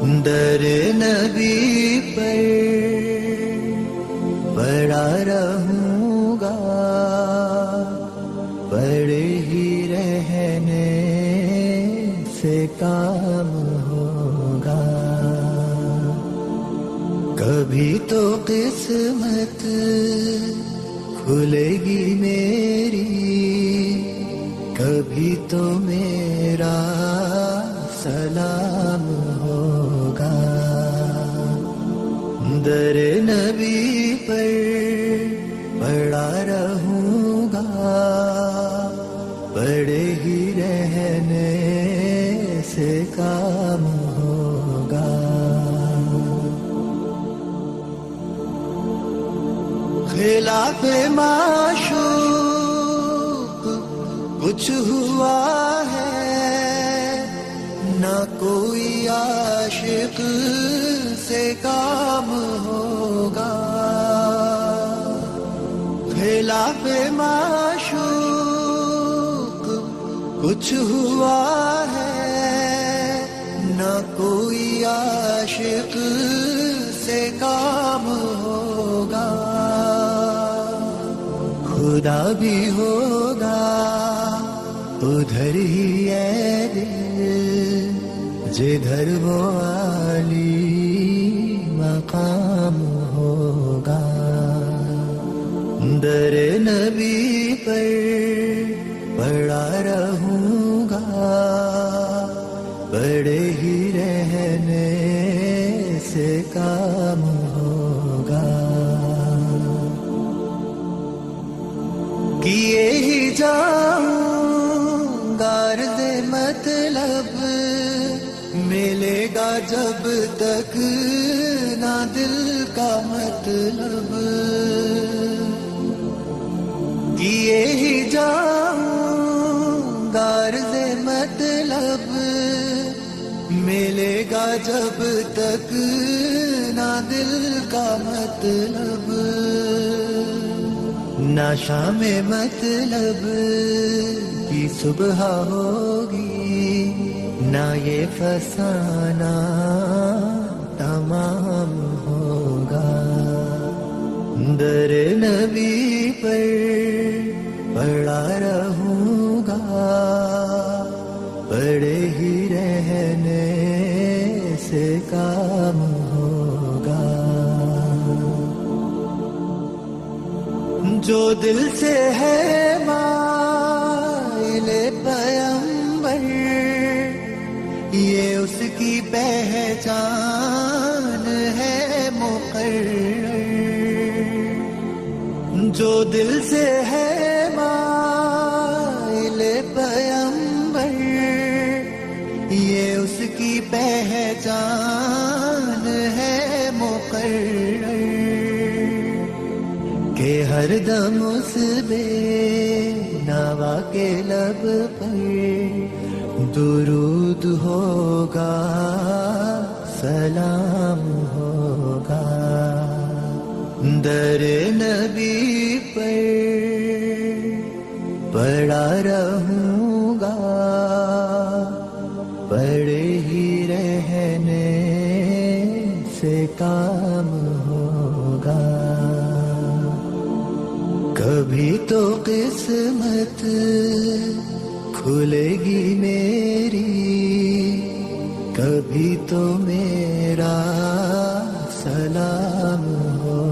در نبی پر پڑا رہوں گا، پڑے ہی رہنے سے کام ہوگا. کبھی تو قسمت کھلے گی میری، کبھی تو میرا سلام ہوگا. در نبی پر پڑا رہوں گا، پڑے ہی رہنے سے کام ہوگا. خلاف معشوق کچھ ہوا ہے، نہ کوئی عاشق سے کام ہوگا. خلاف معشوق کچھ ہوا ہے، نہ کوئی عاشق سے کام ہوگا. خدا بھی ہوگا ادھر ہی ہے دل، جدھر وہ عالی مقام ہوگا. در نبی پر پڑا رہوں گا، پڑے ہی رہنے سے کام ہوگا. کیے ہی جاؤں غرض مطلب، ملے گا جب تک نہ دل کا مطلب. کیے ہی جاؤں غرض مطلب، ملے گا جب تک نہ دل کا مطلب. نہ شام مطلب کی صبح ہوگی، نہ یہ فسانہ تمام ہوگا. در نبی پر پڑا رہوں گا، پڑے ہی رہنے سے کام ہوگا. جو دل سے ہے مائل پیمبر، یہ اس کی پہچان ہے مقرر. جو دل سے ہے مائل پیمبر، یہ اس کی پہچان ہے مقرر. کہ ہر دم اس بے نوا کے لب پر درود ہوگا، سلام ہوگا. در نبی پر پڑا رہوں گا، پڑے ہی رہنے سے کام ہوگا. کبھی تو قسمت کھلے گی میری، کبھی تو میرا سلام ہو.